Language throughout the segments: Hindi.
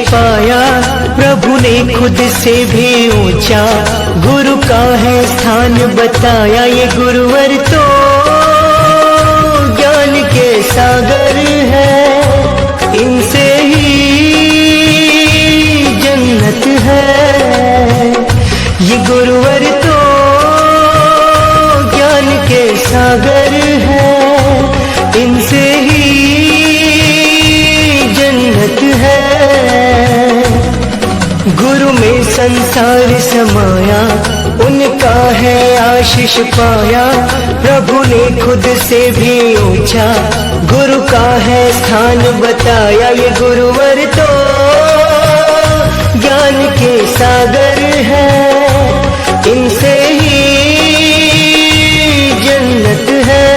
पाया, प्रभु ने खुद से भी ऊंचा गुरु का है स्थान बताया। ये गुरुवर तो ज्ञान के सागर है, इनसे ही जन्नत है। ये गुरुवर तो ज्ञान के सागर है, इनसे ही जन्नत है। गुरु में संसार समाया, उनका है आशीष पाया। प्रभु ने खुद से भी ऊंचा गुरु का है स्थान बताया। ये गुरुवर तो ज्ञान के सागर है, इनसे ही जन्नत है।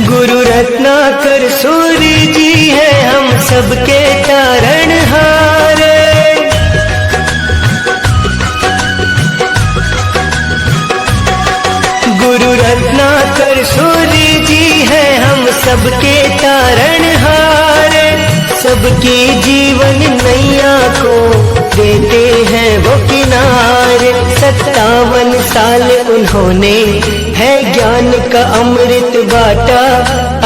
गुरु रत्नाकर सूर्य जी है हम सबके तारणहार। गुरु रत्नाकर सूर्य जी है हम सबके तारणहार। सबकी जीवन नैया को देते हैं वो किनारे। 57 साल उन्होंने है ज्ञान का अमृत बाटा।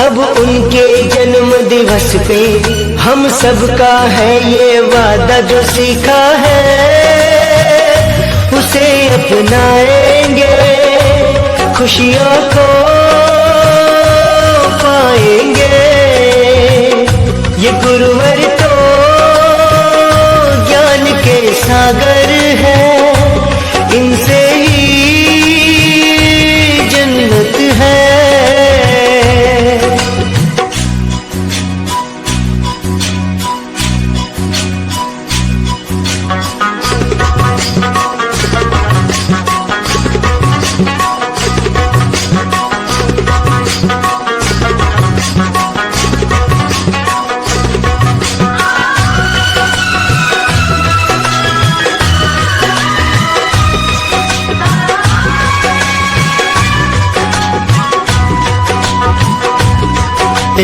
अब उनके जन्म दिवस पे हम सबका है ये वादा। जो सीखा है उसे अपनाएंगे, खुशियों को पाएंगे। ये गुरुवर तो ज्ञान के सागर है, इनसे ही जन्नत है।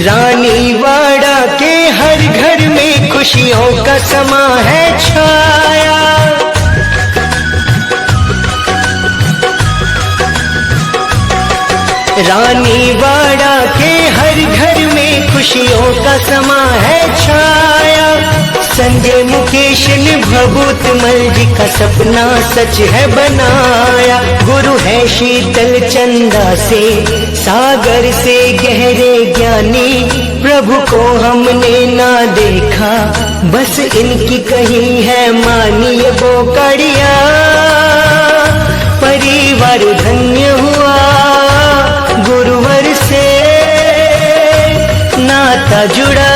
रानीवाड़ा के हर घर में खुशियों का समा है छाया। रानीवाड़ा के हर घर में खुशियों का समा है छाया। संजय मुकेश ने भभूत मल जी का सपना सच है बनाया। गुरु है शीतल चंदा से सागर से गहरे ज्ञानी। प्रभु को हमने ना देखा, बस इनकी कही है मानी। ये बोकड़िया परिवार धन्य हुआ, गुरुवर से नाता जुड़ा।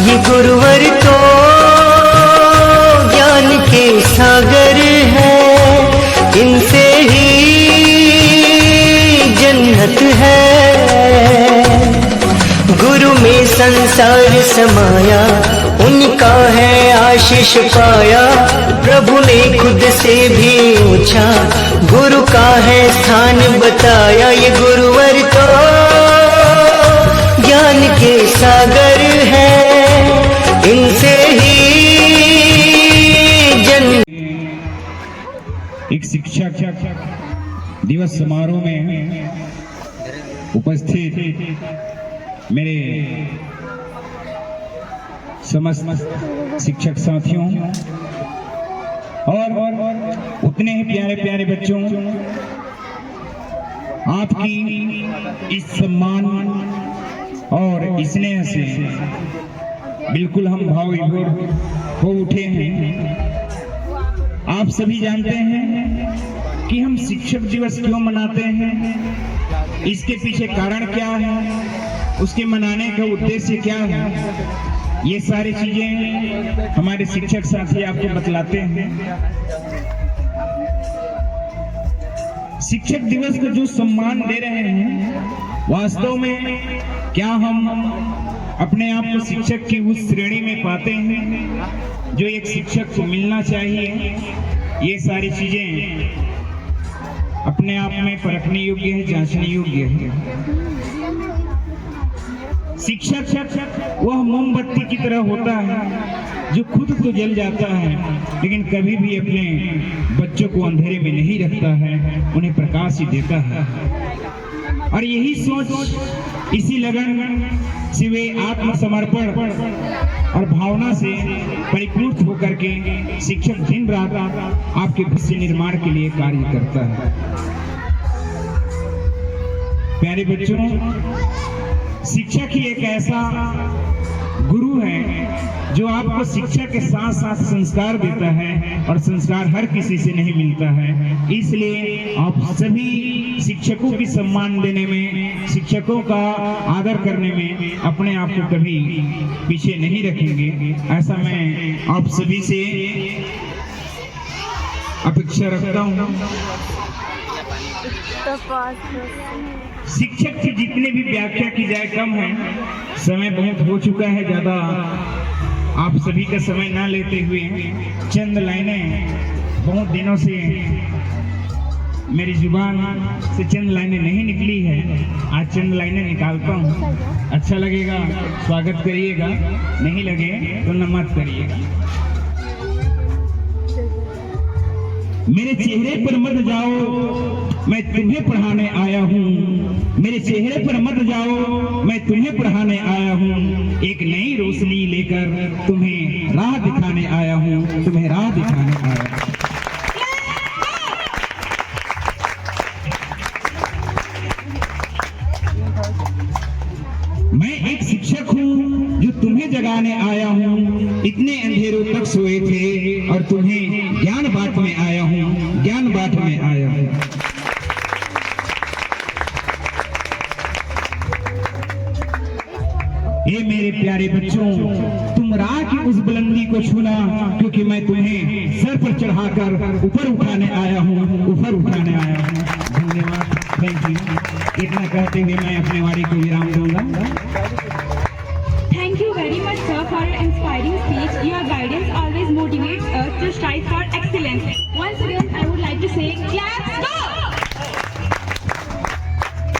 ये गुरुवर तो ज्ञान के सागर है, इनसे ही जन्नत है। गुरु में संसार समाया, उनका है आशीष पाया। प्रभु ने खुद से भी ऊंचा गुरु का है स्थान बताया। ये गुरुवर तो ज्ञान के सागर है, इनसे ही जन्नत। एक शिक्षक दिवस समारोह में उपस्थित मेरे समस्त शिक्षक साथियों और उतने ही प्यारे प्यारे बच्चों, आपकी इस सम्मान और स्नेह से बिल्कुल हम भाव विभोर हो उठे हैं। आप सभी जानते हैं कि हम शिक्षक दिवस क्यों मनाते हैं, इसके पीछे कारण क्या है। उसके मनाने का उद्देश्य क्या है, ये सारी चीजें हमारे शिक्षक साथी आपको बतलाते हैं। शिक्षक दिवस को जो सम्मान दे रहे हैं, वास्तव में क्या हम अपने आप को शिक्षक की उस श्रेणी में पाते हैं जो एक शिक्षक को मिलना चाहिए? ये सारी चीजें अपने आप में परखने योग्य है, जांचने योग्य है। शिक्षक वह मोमबत्ती की तरह होता है जो खुद तो जल जाता है, लेकिन कभी भी अपने बच्चों को अंधेरे में नहीं रखता है, उन्हें प्रकाश ही देता है। और यही सोच, इसी लगन से वे आत्मसमर्पण और भावना से परिपूर्ण होकर के शिक्षक दिन रात आपके भविष्य निर्माण के लिए कार्य करता है। प्यारे बच्चों, शिक्षक ही एक ऐसा गुरु है जो आपको शिक्षा के साथ साथ संस्कार देता है, और संस्कार हर किसी से नहीं मिलता है। इसलिए आप सभी शिक्षकों की सम्मान देने में, शिक्षकों का आदर करने में अपने आप को कभी पीछे नहीं रखेंगे, ऐसा मैं आप सभी से अपेक्षा रखता हूँ। शिक्षक की जितने भी व्याख्या की जाए कम है, समय बहुत हो चुका है, ज्यादा आप सभी का समय ना लेते हुए चंद लाइनें, बहुत दिनों से मेरी जुबान से चंद लाइनें नहीं निकली है, आज चंद लाइनें निकालता हूँ। अच्छा लगेगा स्वागत करिएगा, नहीं लगे तो न मत करिएगा। मेरे चेहरे पर मत जाओ, मैं तुम्हें पढ़ाने आया हूँ। मेरे चेहरे पर मत जाओ, मैं तुम्हें पढ़ाने आया हूँ। एक नई रोशनी लेकर तुम्हें राह दिखाने आया हूँ, तुम्हें राह दिखाने आया हूँ। मैं एक शिक्षक हूँ जो तुम्हें जगाने आया हूँ। इतने अंधेरों तक सोए थे और तुम्हें ज्ञान बांटने आया हूँ, ज्ञान बांटने आया हूँ। ये मेरे प्यारे बच्चों, तुम राह की उस बुलंदी को छूना, क्योंकि मैं तुम्हें सर पर चढ़ाकर ऊपर उठाने आया हूँ, ऊपर उठाने आया हूँ। धन्यवाद, थैंक यू। इतना कहते हुए मैं अपने वाणी को विराम दूंगा। Thank you very much, sir, for your inspiring speech. Your guidance always motivates us to strive for